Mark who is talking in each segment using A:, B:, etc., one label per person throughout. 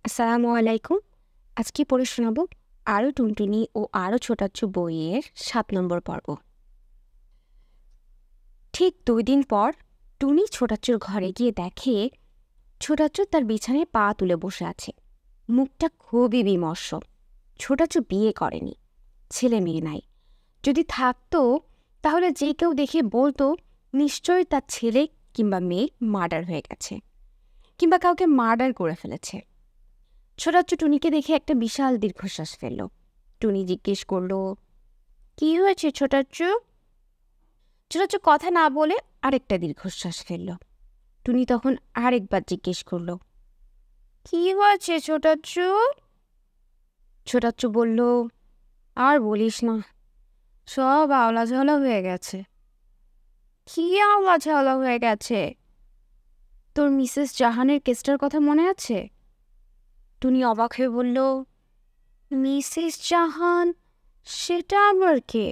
A: আসসালামু আলাইকুম। আজকে পড়ে শোনাব আরও টুনটুনি ও আরও ছোটাচ্ছু বইয়ের ৭ নম্বর পর্ব। ঠিক ২ দিন পর টুনি ছোটাচ্ছুর ঘরে গিয়ে দেখে ছোটাচ্ছু তার বিছানায় পা তুলে বসে আছে। মুখটা খুবই বিমর্ষ। ছোটাচ্ছু বিয়ে করেনি, ছেলে মেয়ে নাই। যদি থাকতো তাহলে যে কেউ দেখে বলতো নিশ্চয়ই তার ছেলে কিংবা মেয়ে মার্ডার হয়ে গেছে, কিংবা কাউকে মার্ডার করে ফেলেছে। ছোটাচ্ছু টুনিকে দেখে একটা বিশাল দীর্ঘশ্বাস ফেলল। টুনি জিজ্ঞেস করল, কি হয়েছে ছোটাচ্ছু? ছোটাচ্ছু কথা না বলে আরেকটা দীর্ঘশ্বাস ফেলল। টুনি তখন আরেকবার জিজ্ঞেস করল, কি হয়েছে ছোটাচ্ছু? ছোটাচ্ছু বলল, আর বলিস না, সব আওলা ঝাওলা হয়ে গেছে। কি আওলা ঝাওলা হয়ে গেছে? তোর মিসেস জাহানের কেসটার কথা মনে আছে? টুনি অবাক হয়ে বলল, মিসেস জাহান? সেটা আবার কে?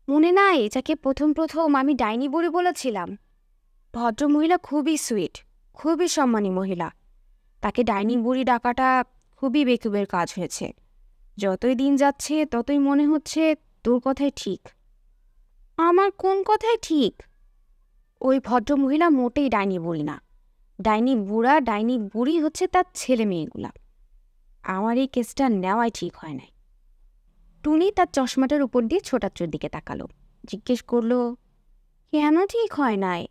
A: মনে নাই যাকে প্রথম আমি ডাইনি বুড়ি বলেছিলাম? ভদ্রমহিলা খুবই সুইট, খুবই সম্মানী মহিলা। তাকে ডাইনি বুড়ি ডাকাটা খুবই বেকুবের কাজ হয়েছে। যতই দিন যাচ্ছে ততই মনে হচ্ছে তোর কথাই ঠিক। আমার কোন কথাই ঠিক? ওই ভদ্রমহিলা মোটেই ডাইনি বুড়ি না। ডাইনি বুড়া ডাইনি বুড়ি হচ্ছে তার ছেলে মেয়েগুলা। আমার এই কেসটা নেওয়াই ঠিক হয় নাই। টুনি তার চশমাটার উপর দিয়ে ছোটাচ্ছুর দিকে তাকালো, জিজ্ঞেস করল, কেন ঠিক হয় নাই?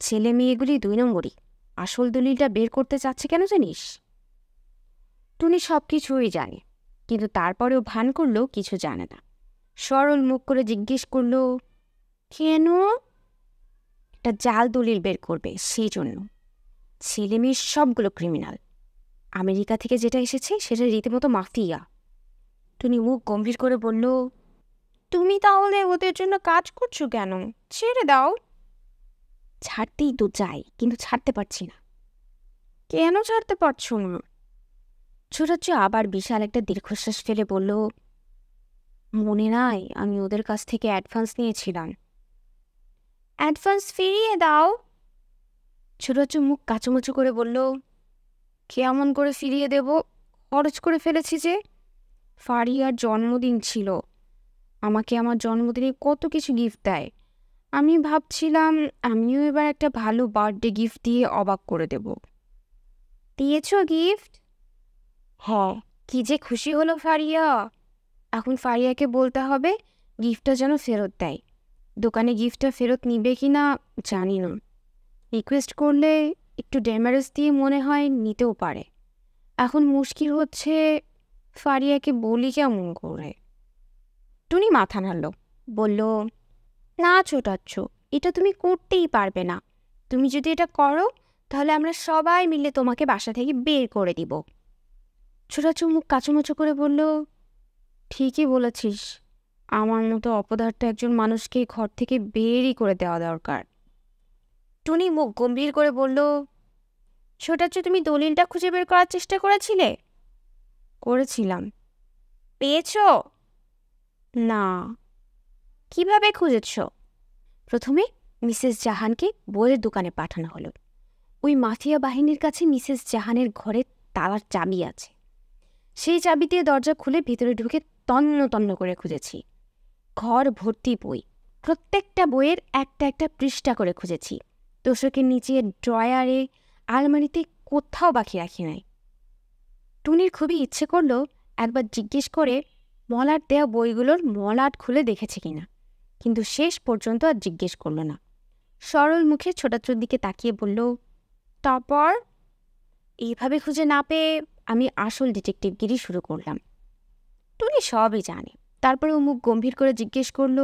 A: ছেলে মেয়েগুলি ২ নম্বরই। আসল দলিলটা বের করতে চাচ্ছে কেন জানিস? টুনি সব কিছুই জানে, কিন্তু তারপরেও ভান করলেও কিছু জানে না। সরল মুখ করে জিজ্ঞেস করল, কেন? একটা জাল দলিল বের করবে, সেই জন্য। ছেলে মেয়ে সবগুলো ক্রিমিনাল। আমেরিকা থেকে যেটা এসেছে সেটা রীতিমতো মাফিয়া। টুনি মুখ গম্ভীর করে বলল, তুমি তাহলে ওদের জন্য কাজ করছো কেন? ছেড়ে দাও। ছাড়তেই তো চাই, কিন্তু ছাড়তে পারছি না। কেন ছাড়তে পারছো না? ছোটাচ্ছু আবার বিশাল একটা দীর্ঘশ্বাস ফেলে বলল, মনে নাই আমি ওদের কাছ থেকে অ্যাডভান্স নিয়েছিলাম। অ্যাডভান্স ফিরিয়ে দাও। ছোটাচ্ছু মুখ কাচুমাচু করে বলল, কেমন করে ফিরিয়ে দেব? খরচ করে ফেলেছি যে। ফারিয়ার জন্মদিন ছিল, আমাকে আমার জন্মদিনে কত কিছু গিফট দেয়। আমি ভাবছিলাম আমিও এবার একটা ভালো বার্থডে গিফট দিয়ে অবাক করে দেব। দিয়েছ গিফট? হ্যাঁ। কি যে খুশি হলো ফারিয়া। এখন ফারিয়াকে বলতে হবে গিফটটা যেন ফেরত দেয়। দোকানে গিফটটা ফেরত নিবে কি না জানি না। রিকোয়েস্ট করলে একটু ড্যামারেজ দিয়ে মনে হয় নিতেও পারে। এখন মুশকিল হচ্ছে ফারিয়াকে বলি কেমন করে। টুনি মাথা নাড়ল, বলল, না ছোটাচ্ছ, এটা তুমি করতেই পারবে না। তুমি যদি এটা করো তাহলে আমরা সবাই মিলে তোমাকে বাসা থেকে বের করে দিব। ছোটাচ্ছু মুখ কাচুমাচু করে বলল, ঠিকই বলেছিস, আমার মতো অপদার্থ একজন মানুষকে ঘর থেকে বেরই করে দেওয়া দরকার। টুনি মুখ গম্ভীর করে বলল, ছোটাচ্ছু তুমি দলিলটা খুঁজে বের করার চেষ্টা করেছিলে? করেছিলাম। পেয়েছ? না। কিভাবে খুঁজেছ? প্রথমে মিসেস জাহানকে বইয়ের দোকানে পাঠানো হলো। ওই মাফিয়া বাহিনীর কাছে মিসেস জাহানের ঘরে তালার চাবি আছে। সেই চাবি দিয়ে দরজা খুলে ভিতরে ঢুকে তন্ন তন্ন করে খুঁজেছি। ঘর ভর্তি বই, প্রত্যেকটা বইয়ের একটা একটা পৃষ্ঠা করে খুঁজেছি। তোষকের নিচে, ড্রয়ারে, আলমারিতে কোথাও বাকি রাখি নাই। টুনির খুবই ইচ্ছে করল একবার জিজ্ঞেস করে মলাট দেয়া বইগুলোর মলাট খুলে দেখেছে কিনা, কিন্তু শেষ পর্যন্ত আর জিজ্ঞেস করল না। সরল মুখে ছোটাচ্ছুর দিকে তাকিয়ে বলল, তারপর? এইভাবে খুঁজে না পেয়ে আমি আসল ডিটেকটিভগিরি শুরু করলাম। টুনি সবই জানে, তারপরে ও মুখ গম্ভীর করে জিজ্ঞেস করল,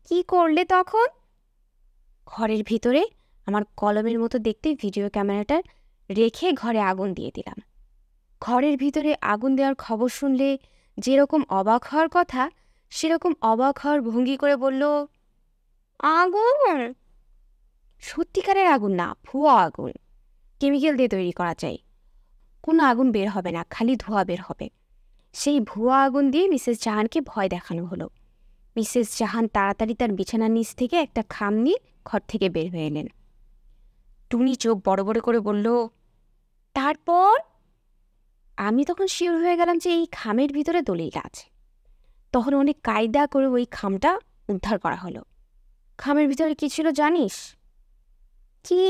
A: কি করলে তখন? ঘরের ভিতরে আমার কলমের মতো দেখতে ভিডিও ক্যামেরাটা রেখে ঘরে আগুন দিয়ে দিলাম। ঘরের ভিতরে আগুন দেওয়ার খবর শুনলে যেরকম অবাক হওয়ার কথা সেরকম অবাক হওয়ার ভঙ্গি করে বলল, আগুন? সত্যিকারের আগুন না, ভুয়া আগুন। কেমিক্যাল দিয়ে তৈরি করা চাই। কোনো আগুন বের হবে না, খালি ধোঁয়া বের হবে। সেই ভুয়া আগুন দিয়ে মিসেস জাহানকে ভয় দেখানো হলো। মিসেস জাহান তাড়াতাড়ি তার বিছানার নিচ থেকে একটা খাম নিয়ে ঘর থেকে বের হয়ে এলেন। টুনি চোখ বড় বড় করে বলল, তারপর আমি তখন শিওর হয়ে গেলাম যে এই খামের ভিতরে দলিলটা আছে। তখন অনেক কায়দা করে ওই খামটা উদ্ধার করা হলো। খামের ভিতরে কি ছিল জানিস? কি?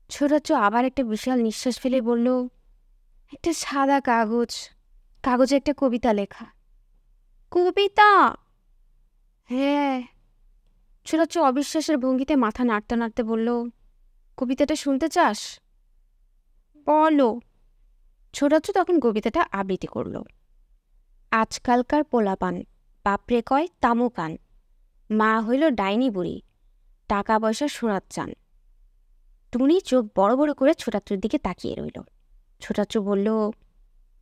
A: ছোটাচ্চু আবার একটা বিশাল নিঃশ্বাস ফেলে বলল, একটা সাদা কাগজ, কাগজে একটা কবিতা লেখা। কবিতা? হ্যাঁ। ছোটাচ্চু অবিশ্বাসের ভঙ্গিতে মাথা নাড়তে নাড়তে বলল, কবিতাটা শুনতে চাস? বলো। ছোটাচ্চু তখন কবিতাটা আবৃত্তি করল। আজকালকার পোলাপান বাপরে কয় তামুকান, মা হইল ডাইনি বুড়ি, টাকা পয়সা সোনার চান। টুনি চোখ বড় বড় করে ছোটাচ্চুর দিকে তাকিয়ে রইল। ছোটাচ্চু বলল,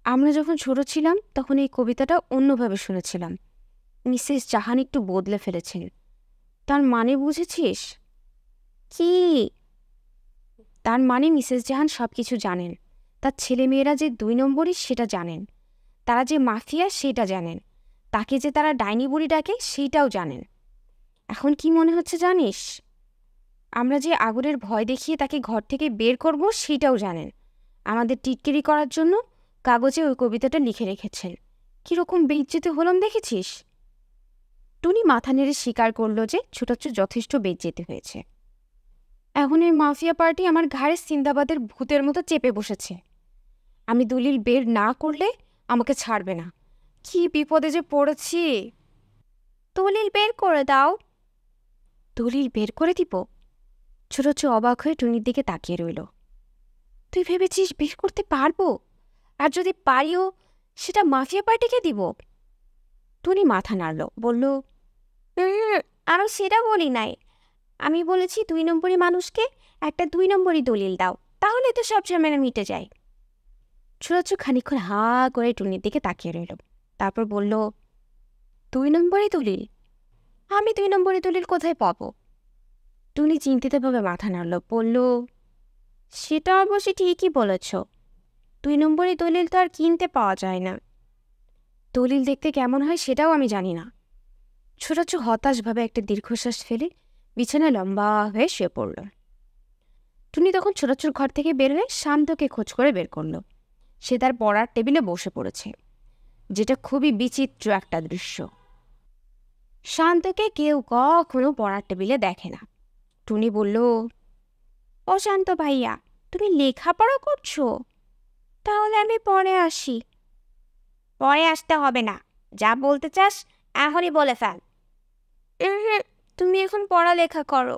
A: আমরা যখন ছোট ছিলাম তখন এই কবিতাটা অন্যভাবে শুনেছিলাম। মিসেস জাহান একটু বদলে ফেলেছেন। তার মানে বুঝেছিস? কি? তার মানে মিসেস জাহান সব কিছু জানেন। তার ছেলেমেয়েরা যে 2 নম্বরই সেটা জানেন। তারা যে মাফিয়া সেটা জানেন। তাকে যে তারা ডাইনি বুড়ি ডাকে সেইটাও জানেন। এখন কি মনে হচ্ছে জানিস? আমরা যে আগুনের ভয় দেখিয়ে তাকে ঘর থেকে বের করব সেটাও জানেন। আমাদের টিটকিরি করার জন্য কাগজে ওই কবিতাটা লিখে রেখেছেন। কীরকম বেইজ্জতি হলাম দেখেছিস? টুনি মাথা নেড়ে স্বীকার করল যে ছোটাচ্চু যথেষ্ট বেইজ্জতি হয়েছে। এখন এই মাফিয়া পার্টি আমার ঘাড়ে সিন্দাবাদের ভূতের মতো চেপে বসেছে। আমি দলিল বের না করলে আমাকে ছাড়বে না। কি বিপদে যে পড়েছি। দলিল বের করে দাও। দলিল বের করে দিব? ছোটাচ্চু অবাক হয়ে টুনির দিকে তাকিয়ে রইল। তুই ভেবেছিস বের করতে পারবো? আর যদি পারিও সেটা মাফিয়া পার্টিকে দিব? টুনি মাথা নাড়ল, বলল, আমি সেটা বলি নাই। আমি বলেছি 2 নম্বরই মানুষকে একটা 2 নম্বরই দলিল দাও, তাহলে তো সব ঝামেলা মিটে যায়। ছোটাচ্চু খানিকক্ষণ হা করে টুনির দিকে তাকিয়ে রইল। তারপর বলল, 2 নম্বরই দলিল? আমি 2 নম্বরই দলিল কোথায় পাবো? টুনি চিন্তিতভাবে মাথা নাড়ল, বলল, সেটা অবশ্যই ঠিকই বলেছ। 2 নম্বরই দলিল তো আর কিনতে পাওয়া যায় না। দলিল দেখতে কেমন হয় সেটাও আমি জানি না। ছোটাচ্চু হতাশভাবে একটা দীর্ঘশ্বাস ফেলে বিছানায় লম্বা হয়ে শুয়ে পড়ল। টুনি তখন ছোটাচ্চুর ঘর থেকে বের হয়ে শান্তকে খোঁজ করে বের করল। সে তার পড়ার টেবিলে বসে পড়েছে, যেটা খুবই বিচিত্র একটা দৃশ্য। শান্তকে কেউ কখনো পড়ার টেবিলে দেখে না। টুনি বলল, ও শান্ত ভাইয়া, তুমি লেখাপড়া করছো? তাহলে আমি পরে আসি। পরে আসতে হবে না, যা বলতে চাস এখনই বলে ফেল। তুমি এখন পড়ালেখা করো।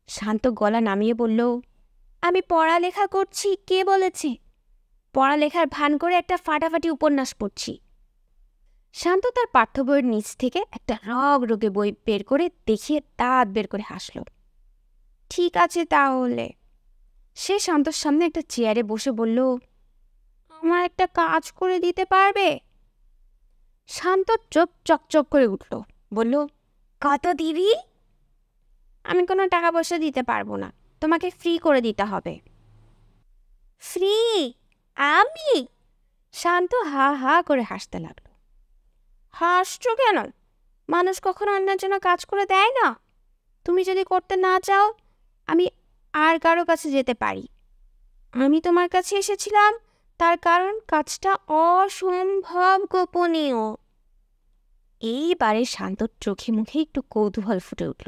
A: শান্ত গলা নামিয়ে বলল, আমি পড়ালেখা করছি কে বলেছে? পড়ালেখার ভান করে একটা ফাটাফাটি উপন্যাস পড়ছি। শান্ত তার পাঠ্য বইয়ের নিচ থেকে একটা রগে বই বের করে দেখিয়ে দাঁত বের করে হাসল। ঠিক আছে তাহলে। সে শান্তর সামনে একটা চেয়ারে বসে বলল, আমার একটা কাজ করে দিতে পারবে? শান্ত চোখ চকচক করে উঠল, বলল, কত দিবি? আমি কোনো টাকা পয়সা দিতে পারবো না, তোমাকে ফ্রি করে দিতে হবে। ফ্রি? আমি? শান্ত হা হা করে হাসতে লাগলো। হাসছো কেন? মানুষ কখনো অন্যের জন্য কাজ করে দেয় না। তুমি যদি করতে না চাও আমি আর কারো কাছে যেতে পারি। আমি তোমার কাছে এসেছিলাম তার কারণ কাজটা অসম্ভব গোপনীয়। এইবারে শান্তর চোখে মুখে একটু কৌতূহল ফুটে উঠল।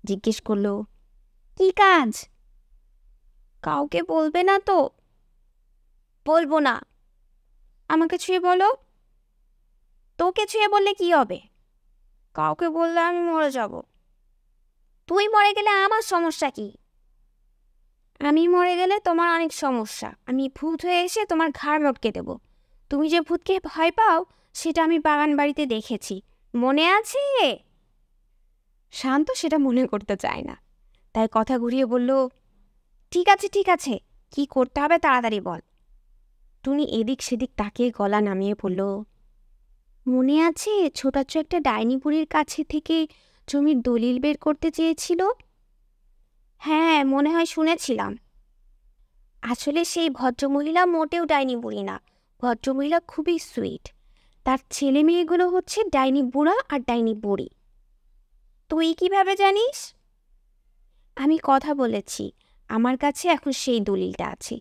A: জিজ্ঞেস করল, কি কাজ? কাউকে বলবে না তো? বলবো না। আমাকে ছুঁয়ে বলো। তোকে ছুঁয়ে বললে কি হবে? কাউকে বললে আমি মরে যাব। তুই মরে গেলে আমার সমস্যা কি? আমি মরে গেলে তোমার অনেক সমস্যা। আমি ভূত হয়ে এসে তোমার ঘাড় মটকে দেব। তুমি যে ভূতকে ভয় পাও সেটা আমি বাগান বাড়িতে দেখেছি, মনে আছে? শান্ত সেটা মনে করতে চায় না, তাই কথা ঘুরিয়ে বলল, ঠিক আছে ঠিক আছে, কি করতে হবে তাড়াতাড়ি বল। টুনি এদিক সেদিক তাকিয়ে গলা নামিয়ে পড়ল, মনে আছে ছোটাচ্চু একটা ডাইনি বুড়ির কাছে থেকে জমির দলিল বের করতে চেয়েছিল? হ্যাঁ মনে হয় শুনেছিলাম। আসলে সেই ভদ্রমহিলা মোটেও ডাইনি বুড়ি না। ভদ্রমহিলা খুবই সুইট। তার ছেলে মেয়েগুলো হচ্ছে ডাইনি বুড়া আর ডাইনি বুড়ি। তুই কিভাবে জানিস? আমি কথা বলেছি, আমার কাছে এখন সেই দলিলটা আছে,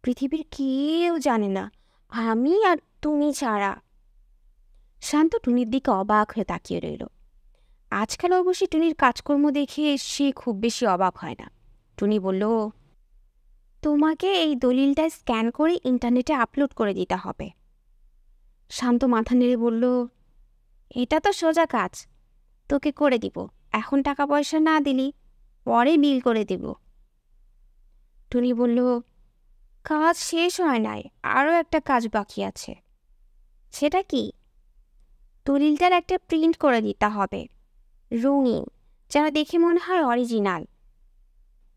A: পৃথিবীর কেউ জানে না, আমি আর তুমি ছাড়া। শান্ত টুনির দিকে অবাক হয়ে তাকিয়ে রইল। আজকাল অবশ্যই টুনির কাজকর্ম দেখে সে খুব বেশি অবাক হয় না। টুনি বলল, তোমাকে এই দলিলটা স্ক্যান করে ইন্টারনেটে আপলোড করে দিতে হবে। শান্ত মাথা নেড়ে বলল, এটা তো সোজা কাজ, তোকে করে দিব, এখন টাকা পয়সা না দিলি পরে বিল করে দিব। টুনি বলল, কাজ শেষ হয় নাই, আরও একটা কাজ বাকি আছে। সেটা কি? দলিলটার একটা প্রিন্ট করে দিতে হবে, রঙিন, যেন দেখে মনে হয় অরিজিনাল।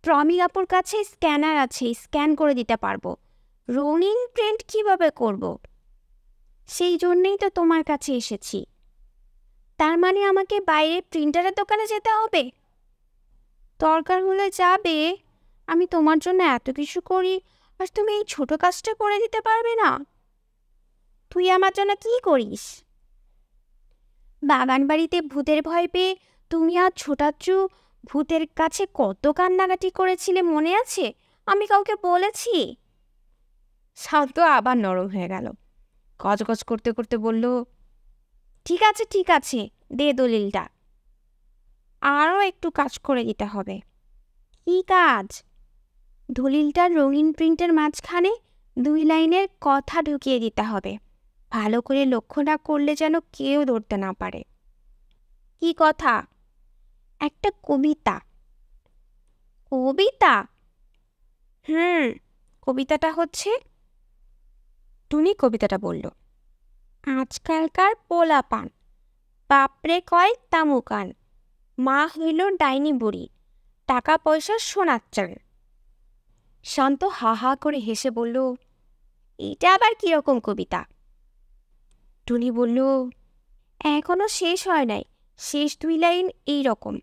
A: প্রমিল আপুর কাছে স্ক্যানার আছে, স্ক্যান করে দিতে পারবো। রঙিন প্রিন্ট কিভাবে করব? সেই জন্যেই তো তোমার কাছে এসেছি। তার মানে আমাকে বাইরে প্রিন্টারের দোকানে যেতে হবে? দরকার হলে যাবে, আমি তোমার জন্য এত কিছু করি আর তুমি এই ছোট কাজটা করে দিতে পারবে না? তুই আমার জন্য কি করিস? বাগান বাড়িতে ভূতের ভয় পেয়ে তুমি আর ছোটাচ্ছু ভূতের কাছে কত কান্নাকাটি করেছিলে মনে আছে? আমি কাউকে বলেছি? শান্ত আবার নরম হয়ে গেল, গজগজ করতে করতে বলল, ঠিক আছে ঠিক আছে, দে দলিলটা, আরও একটু কাজ করে দিতে হবে। কি কাজ? দলিলটার রঙিন প্রিন্টের মাঝখানে 2 লাইনের কথা ঢুকিয়ে দিতে হবে, ভালো করে লক্ষ্য না করলে যেন কেউ ধরতে না পারে। কি কথা? একটা কবিতা। কবিতা? কবিতাটা হচ্ছে, টুনি কবিতাটা বলল, আজকালকার পোলাপান বাপরে কয় তামুকান, মা হইল ডাইনি বুড়ি, টাকা পয়সা সোনার চাল। শান্ত হা হা করে হেসে বলল, এটা আবার কিরকম কবিতা? টুনি বলল, এখনো শেষ হয় নাই, শেষ 2 লাইন এই রকম,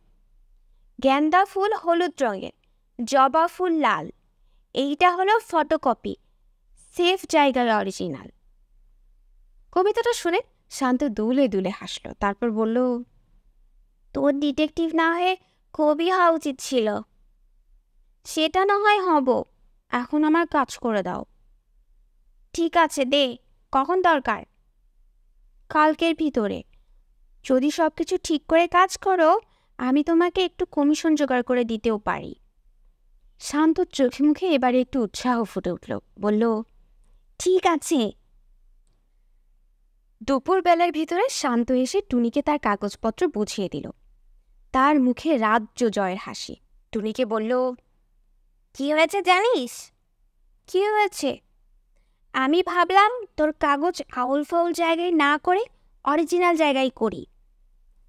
A: গেন্দা ফুল হলুদ রঙের, জবা ফুল লাল, এইটা হলো ফটোকপি, সেফ জায়গার অরিজিনাল। কবিতাটা শুনে শান্ত দুলে দুলে হাসলো, তারপর বলল, তোর ডিটেকটিভ না হয়ে কবি হওয়া উচিত ছিল। সেটা না হয় হব, এখন আমার কাজ করে দাও। ঠিক আছে দে, কখন দরকার? কালকের ভিতরে। যদি সব কিছু ঠিক করে কাজ করো, আমি তোমাকে একটু কমিশন জোগাড় করে দিতেও পারি। শান্ত চোখে মুখে এবারে একটু উৎসাহ ফুটে উঠল, বলল, ঠিক আছে। দুপুরবেলার ভিতরে শান্ত এসে টুনিকে তার কাগজপত্র বুঝিয়ে দিল। তার মুখে রাজ্য জয়ের হাসি। টুনিকে বলল, কি হয়েছে জানিস? কি হয়েছে? আমি ভাবলাম তোর কাগজ আউল ফাউল জায়গায় না করে অরিজিনাল জায়গায় করি।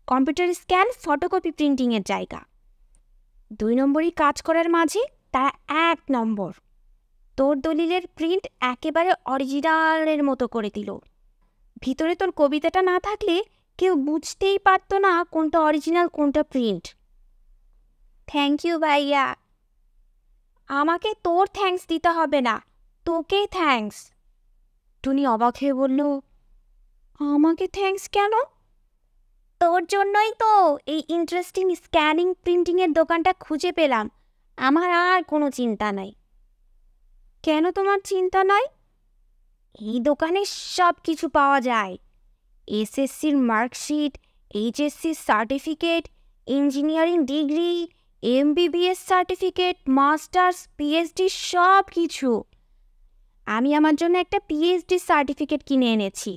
A: কম্পিউটার স্ক্যান, ফটোকপি প্রিন্টিংয়ের জায়গা। 2 নম্বরই কাজ করার মাঝে তারা 1 নম্বর। তোর দলিলের প্রিন্ট একেবারে অরিজিনালের মতো করে দিল। ভিতরে তোর কবিতাটা না থাকলে কেউ বুঝতেই পারতো না কোনটা অরিজিনাল কোনটা প্রিন্ট। থ্যাংক ইউ ভাইয়া। আমাকে তোর থ্যাঙ্কস দিতে হবে না, তোকে থ্যাঙ্কস। টুনি অবাক হয়ে বলল, আমাকে থ্যাঙ্কস কেন? তোর জন্যই তো এই ইন্টারেস্টিং স্ক্যানিং প্রিন্টিংয়ের দোকানটা খুঁজে পেলাম। আমার আর কোনো চিন্তা নাই। কেন তোমার চিন্তা নাই? এই দোকানে সব কিছু পাওয়া যায়। এসএসসির মার্কশিট, এইচএসসির certificate, engineering degree, MBBS certificate, masters, PhD, সব কিছু। আমি আমার জন্য একটা পিএইচডি সার্টিফিকেট কিনে এনেছি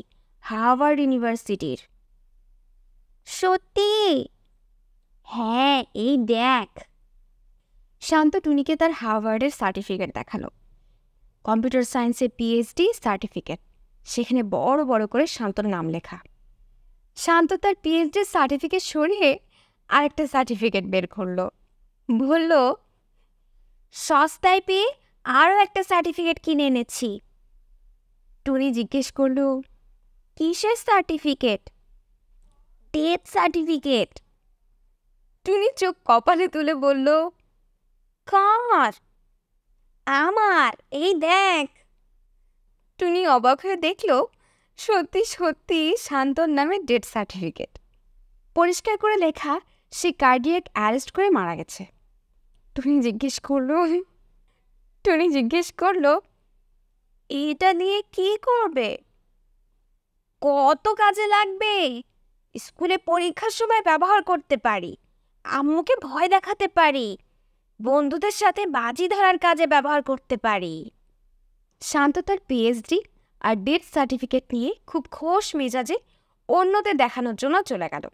A: হার্ভার্ড ইউনিভার্সিটির। সত্যি? হ্যাঁ, এই দেখ। শান্ত টুনিকে তার হার্ভার্ডের সার্টিফিকেট দেখালো। কম্পিউটার সায়েন্সে পিএইচডি সার্টিফিকেট, সেখানে বড় বড় করে শান্তর নাম লেখা। শান্ত তার পিএইচডির সার্টিফিকেট সরিয়ে আরেকটা সার্টিফিকেট বের করলো, বলল, সস্তায় পেয়ে আরও একটা সার্টিফিকেট কিনে এনেছি। টুনি জিজ্ঞেস করলো, কিসের সার্টিফিকেট? Death certificate. টুনি চোখ কপালে তুলে বলল, কার? আমার, এই দেখ। টুনি অবাক হয়ে দেখল, সত্যি সত্যি শান্তর নামে ডেথ সার্টিফিকেট। পরিষ্কার করে লেখা সে কার্ডিয়াক অ্যারেস্ট করে মারা গেছে। টুনি জিজ্ঞেস করল, টুনি জিজ্ঞেস করলো, এটা দিয়ে কি করবে? কত কাজে লাগবে? স্কুলে পরীক্ষার সময় ব্যবহার করতে পারি, আম্মুকে ভয় দেখাতে পারি, বন্ধুদের সাথে বাজি ধরার কাজে ব্যবহার করতে পারি। শান্ত তার পিএইচডি আর ডেথ সার্টিফিকেট নিয়ে খুব খোশ মেজাজে অন্যদের দেখানোর জন্য চলে গেল।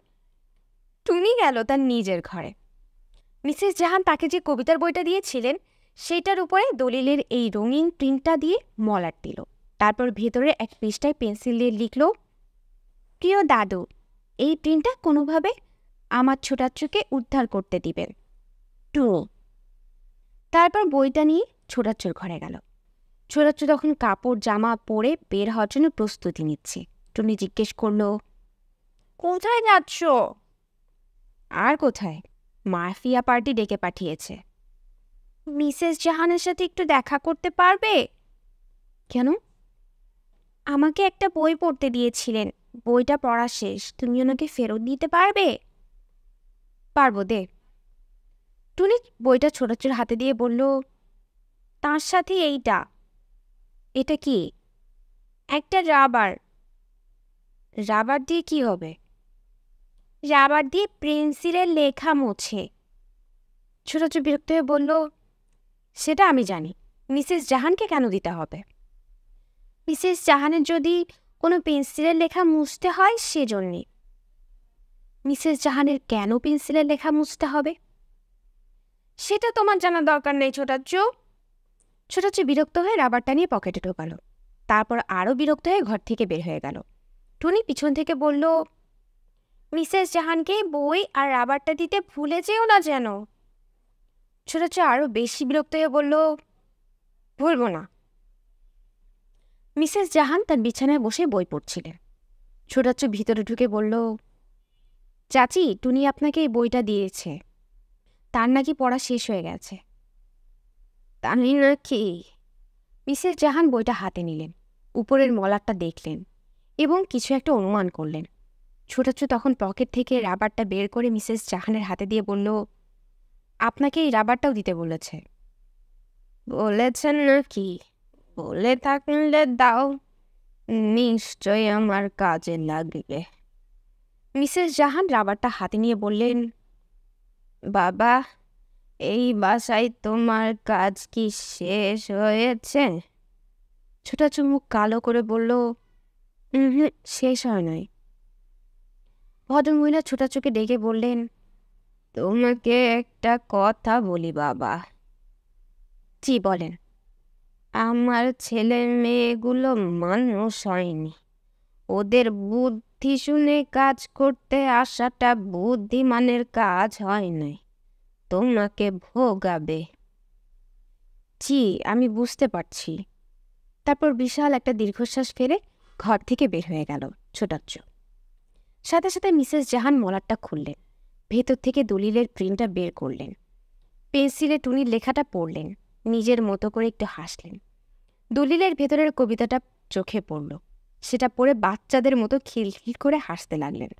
A: টুনি গেল তার নিজের ঘরে। মিসেস জাহান তাকে যে কবিতার বইটা দিয়েছিলেন সেটার উপরে দলিলের এই রঙিন প্রিন্টটা দিয়ে মলাট দিল। তারপর ভেতরে এক পৃষ্ঠায় পেন্সিল দিয়ে লিখল, প্রিয় দাদু, এই প্রিন্টটা কোনোভাবে আমার ছোটাচ্ছুকে উদ্ধার করতে দিবেন, টুনি। তারপর বইটা নিয়ে ছোটাচ্ছুর ঘরে গেল। ছোটাচ্ছু তখন কাপড় জামা পরে বের হওয়ার জন্য প্রস্তুতি নিচ্ছে। টুনি জিজ্ঞেস করল, কোথায় যাচ্ছ? আর কোথায়, মাফিয়া পার্টি ডেকে পাঠিয়েছে। মিসেস জাহানের সাথে একটু দেখা করতে পারবে? কেন? আমাকে একটা বই পড়তে দিয়েছিলেন, বইটা পড়া শেষ, তুমি ওনাকে ফেরত দিতে পারবে? পারবো, দে। টুনি বইটা ছোটাচ্ছুর হাতে দিয়ে বলল, তার সাথে এইটা। এটা কি? একটা রাবার। রাবার দিয়ে কি হবে? রাবার দিয়ে পেন্সিলের লেখা মোছে। ছোটাচ্ছু বিরক্ত হয়ে বলল, সেটা আমি জানি, মিসেস জাহানকে কেন দিতে হবে? মিসেস জাহানের যদি কোনো পেন্সিলের লেখা মুছতে হয় সেজন্যে। মিসেস জাহানের কেন পেন্সিলের লেখা মুছতে হবে? সেটা তোমার জানার দরকার নেই ছোটাচ্ছু। ছোটাচ্ছু বিরক্ত হয়ে রাবারটা নিয়ে পকেটে ঢোকালো। তারপর আরও বিরক্ত হয়ে ঘর থেকে বের হয়ে গেল। টুনি পিছন থেকে বলল, মিসেস জাহানকে বই আর রাবারটা দিতে ভুলে যেও না যেন। ছোটাচ্ছু আরও বেশি বিরক্ত হয়ে বলল, ভুলবো না। মিসেস জাহান তার বিছানায় বসে বই পড়ছিলেন। ছোটাচ্ছু ভিতরে ঢুকে বলল, চাচি, টুনি আপনাকে এই বইটা দিয়েছে, তার নাকি পড়া শেষ হয়ে গেছে। তাই নাকি? মিসেস জাহান বইটা হাতে নিলেন, উপরের মলাটটা দেখলেন এবং কিছু একটা অনুমান করলেন। ছোটাচ্ছু তখন পকেট থেকে রাবারটা বের করে মিসেস জাহানের হাতে দিয়ে বলল, আপনাকে এই রাবারটাও দিতে বলেছে। বলেছেন নাকি? বলে থাকলে দাও, নিশ্চয়ই আমার কাজে লাগবে। মিসেস জাহান রাবারটা হাতে নিয়ে বললেন, বাবা, এই বাসায় তোমার কাজ কি শেষ হয়েছে? ছোটাচ্ছু মুখ কালো করে বলল, শেষ হয় নাই। ভদ্রমহিলা ছোটাচ্ছুকে ডেকে বললেন, তোমাকে একটা কথা বলি বাবা। জি, বলেন। আমার ছেলে মেয়েগুলো মানুষ হয়নি, ওদের বুদ্ধি শুনে কাজ করতে আসাটা বুদ্ধিমানের কাজ হয় নাই, তোমাকে ভোগাবে। জি, আমি বুঝতে পারছি। তারপর বিশাল একটা দীর্ঘশ্বাস ফেলে ঘর থেকে বের হয়ে গেল ছোটাচ্ছু। সাথে সাথে মিসেস জাহান মলাটটা খুললেন, ভেতর থেকে দলিলের প্রিন্টটা বের করলেন, পেন্সিলে টুনির লেখাটা পড়লেন, নিজের মতো করে একটু হাসলেন। দলিলের ভেতরের কবিতাটা চোখে পড়ল, সেটা পড়ে বাচ্চাদের মতো খিলখিল করে হাসতে লাগলেন।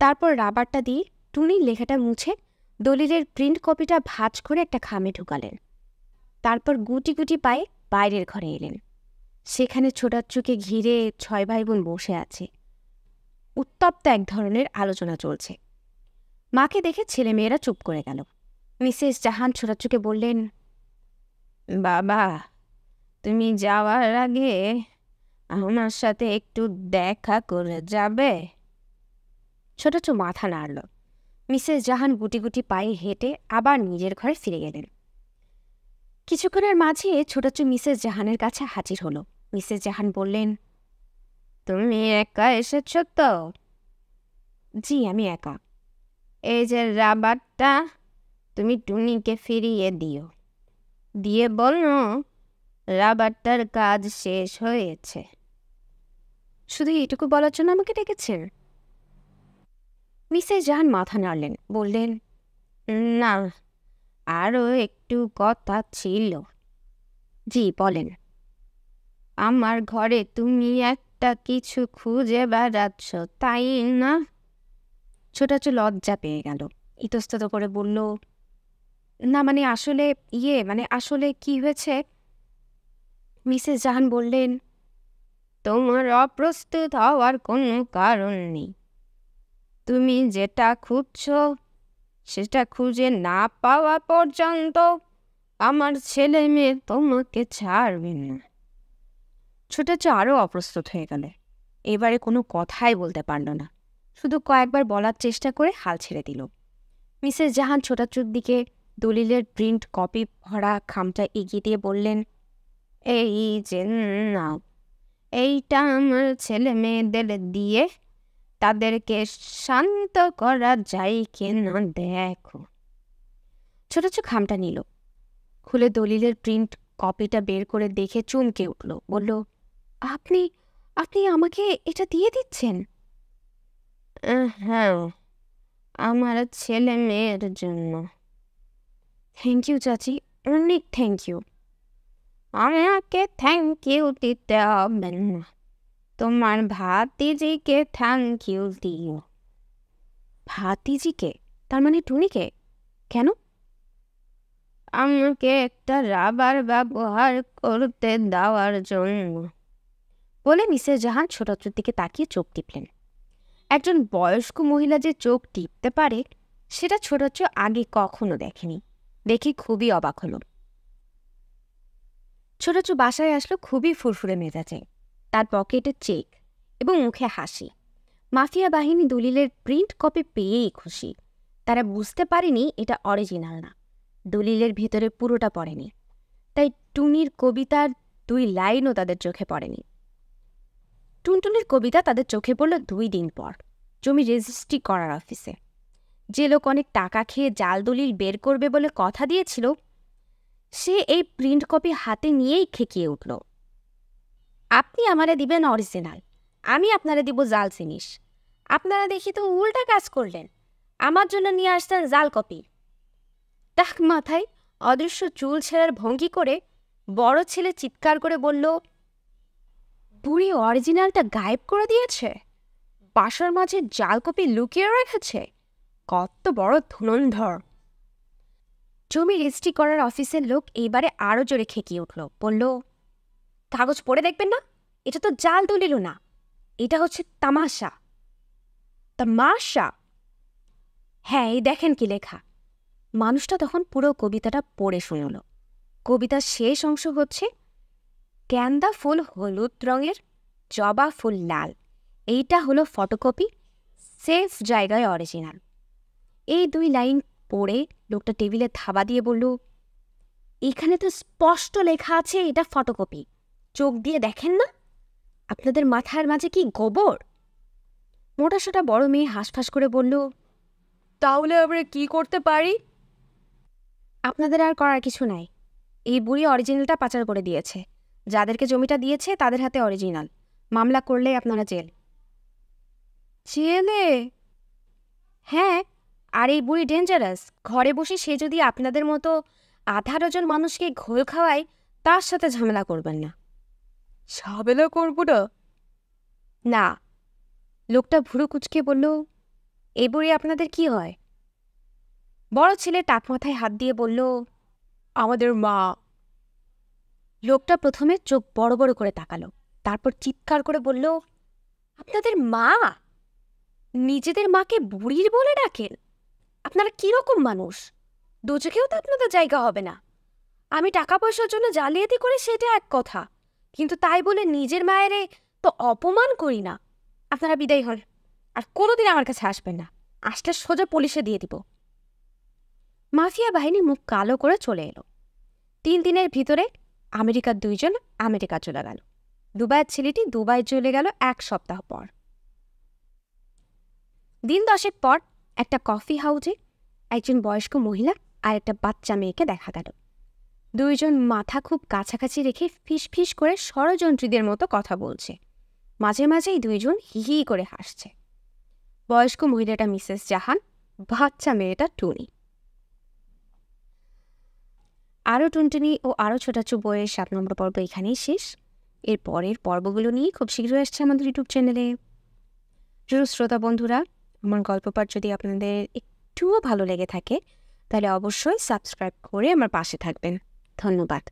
A: তারপর রাবারটা দিয়ে টুনির লেখাটা মুছে দলিলের প্রিন্ট কপিটা ভাঁজ করে একটা খামে ঢুকালেন। তারপর গুটি গুটি পায়ে বাইরের ঘরে এলেন। সেখানে ছোটাচ্ছুকে ঘিরে 6 ভাই বোন বসে আছে। উত্তপ্ত এক ধরনের আলোচনা চলছে। মাকে দেখে ছেলেমেয়েরা চুপ করে গেল। মিসেস জাহান ছোটাচ্ছুকে বললেন, বাবা, তুমি যাওয়ার আগে আমার সাথে একটু দেখা করে যাবে? ছোটাচ্ছু মাথা নাড়ল। মিসেস জাহান গুটি গুটি পায়ে হেঁটে আবার নিজের ঘরে ফিরে গেলেন। কিছুক্ষণের মাঝে ছোটাচ্ছু মিসেস জাহানের কাছে হাজির হলো। মিসেস জাহান বললেন, তুমি একা এসেছ তো? জি, আমি একা। এই যে রাবারটা, তুমি টুনিকে ফিরিয়ে দিও, দিয়ে বলো রাবারটার কাজ শেষ হয়েছে। শুধু এটুকু বলার জন্য আমাকে ডেকেছেন? মিসেস জাহান মাথা নাড়লেন, বললেন, না, আরও একটু কথা ছিল। জি, বলেন। আমার ঘরে তুমি একটা কিছু খুঁজে বেড়াচ্ছ, তাই না? ছোটাচ্ছু লজ্জা পেয়ে গেল, ইতস্তত করে বলল, না মানে আসলে আসলে কি হয়েছে, মিসেস জাহান বললেন, তোমার অপ্রস্তুত হওয়ার কোনো কারণ নেই। তুমি যেটা খুঁজছো সেটা খুঁজে না পাওয়া পর্যন্ত আমার ছেলে মেয়ে তোমাকে ছাড়বে না। ছোটাচ্ছ আরও অপ্রস্তুত হয়ে গেল। এবারে কোনো কথাই বলতে পারল না, শুধু কয়েকবার বলার চেষ্টা করে হাল ছেড়ে দিল। মিসেস জাহান ছোটাচ্ছুর দিকে দলিলের প্রিন্ট কপি ভরা খামটা এগিয়ে দিয়ে বললেন, এই যে নাও, এইটা আমার ছেলে মেয়েদের দিয়ে তাদেরকে শান্ত করা যায় কিনা দেখো। ছোটাচ্ছ খামটা নিল, খুলে দলিলের প্রিন্ট কপিটা বের করে দেখে চমকে উঠল, বলল, আপনি আপনি আমাকে এটা দিয়ে দিচ্ছেন? হ্যাঁ, আমার ছেলে মেয়ের জন্য। থ্যাংক ইউ চাচি, অনেক থ্যাংক ইউ। আমাকে থ্যাংক ইউ দিতে হবে না, তোমার ভাতিজিকে থ্যাংক ইউ দিও। ভাতিজিকে? তার মানে টুনিকে? কেন? আমাকে একটা রাবার ব্যবহার করতে দেওয়ার জন্য, বলে মিসেস জাহান ছোটাচ্ছুর দিকে তাকিয়ে চোখ টিপলেন। একজন বয়স্ক মহিলা যে চোখ টিপতে পারে সেটা ছোটাচ্ছ আগে কখনো দেখেনি, দেখে খুবই অবাক হলো। ছোটাচ্ছ বাসায় আসলো খুবই ফুরফুরে মেজাজে, তার পকেটে চেক এবং মুখে হাসি। মাফিয়া বাহিনী দলিলের প্রিন্ট কপি পেয়েই খুশি। তারা বুঝতে পারেনি এটা অরিজিনাল না, দলিলের ভিতরে পুরোটা পড়েনি, তাই টুনির কবিতার 2 লাইনও তাদের চোখে পড়েনি। টুনটুনির কবিতা তাদের চোখে পড়ল 2 দিন পর, জমি রেজিস্ট্রি করার অফিসে। যে লোক অনেক টাকা খেয়ে জাল দলিল বের করবে বলে কথা দিয়েছিল, সে এই প্রিন্ট কপি হাতে নিয়েই খেকিয়ে উঠল। আপনি আমারে দিবেন অরিজিনাল, আমি আপনারে দিব জাল জিনিস। আপনারা দেখি তো উল্টা কাজ করলেন, আমার জন্য নিয়ে আসতেন জাল কপি। টাক মাথায় অদৃশ্য চুল ছেঁড়ার ভঙ্গি করে বড় ছেলে চিৎকার করে বলল, বুড়ি অরিজিনালটা গায়েব করে দিয়েছে, বাসার মাঝে জাল কপি লুকিয়ে রেখেছে, কত বড় ধুরন্ধর। জমি রেজিস্ট্রি করার অফিসের লোক এইবারে আরও জোরে খেকিয়ে উঠল, বলল, কাগজ পড়ে দেখবেন না, এটা তো জাল দলিল না, এটা হচ্ছে তামাশা। তামাশা? হ্যাঁ, এই দেখেন কি লেখা। মানুষটা তখন পুরো কবিতাটা পড়ে শুনল। কবিতার শেষ অংশ হচ্ছে, গ্যান্দা ফুল হলুদ রঙের, জবা ফুল লাল, এইটা হলো ফটোকপি, সেফ জায়গায় অরিজিনাল। এই 2 লাইন পড়ে লোকটা টেবিলে থাবা দিয়ে বলল, এখানে তো স্পষ্ট লেখা আছে এটা ফটোকপি, চোখ দিয়ে দেখেন না? আপনাদের মাথার মাঝে কি গোবর? মোটাসোটা বড় মেয়ে হাঁসফাঁস করে বলল, তাহলে আমরা কি করতে পারি? আপনাদের আর করার কিছু নাই, এই বুড়ি অরিজিনালটা পাচার করে দিয়েছে, যাদেরকে জমিটা দিয়েছে তাদের হাতে অরিজিনাল, মামলা করলে আপনারা জেল। জেলে? হ্যাঁ, আর এই বুড়ি ডেঞ্জারাস, ঘরে বসে সে যদি আপনাদের মতো 1/2 ডজন মানুষকে ঘোল খাওয়ায়, তার সাথে ঝামেলা করবেন না। ঝামেলা করব না? না। লোকটা ভুরু কুচকে বলল, এই বুড়ি আপনাদের কি হয়? বড় ছেলে টাক মাথায় হাত দিয়ে বলল, আমাদের মা। লোকটা প্রথমে চোখ বড় বড় করে তাকালো, তারপর চিৎকার করে বলল, আপনাদের মা? নিজেদের মাকে বুড়ির বলে ডাকেন? আপনারা কিরকম মানুষ? দুচোখেও তো আপনাদের জায়গা হবে না। আমি টাকা পয়সার জন্য জালিয়াতি করি সেটা এক কথা, কিন্তু তাই বলে নিজের মায়েরে তো অপমান করি না। আপনারা বিদায় হন, আর কোনোদিন আমার কাছে আসবেন না, আসলে সোজা পুলিশে দিয়ে দিব। মাফিয়া বাহিনী মুখ কালো করে চলে এলো। 3 দিনের ভিতরে আমেরিকার 2 জন আমেরিকা চলে গেল। দুবাইয়ের ছেলেটি দুবাই চলে গেল 1 সপ্তাহ পর। দিন 10 পর একটা কফি হাউসে একজন বয়স্ক মহিলা আর একটা বাচ্চা মেয়েকে দেখা গেল। 2 জন মাথা খুব কাছাকাছি রেখে ফিস ফিস করে ষড়যন্ত্রীদের মতো কথা বলছে। মাঝে মাঝেই 2 জন হি হি করে হাসছে। বয়স্ক মহিলাটা মিসেস জাহান, বাচ্চা মেয়েটা টুনি। আরও টুনটুনি ও আরও ছোটাচু বইয়ের 7 নম্বর পর্ব এখানেই শেষ। এর পরের পর্বগুলো নিয়ে খুব শীঘ্রই আসছে আমাদের ইউটিউব চ্যানেলে। শ্রোতা বন্ধুরা, আমার গল্প পাঠ যদি আপনাদের একটুও ভালো লেগে থাকে, তাহলে অবশ্যই সাবস্ক্রাইব করে আমার পাশে থাকবেন। ধন্যবাদ।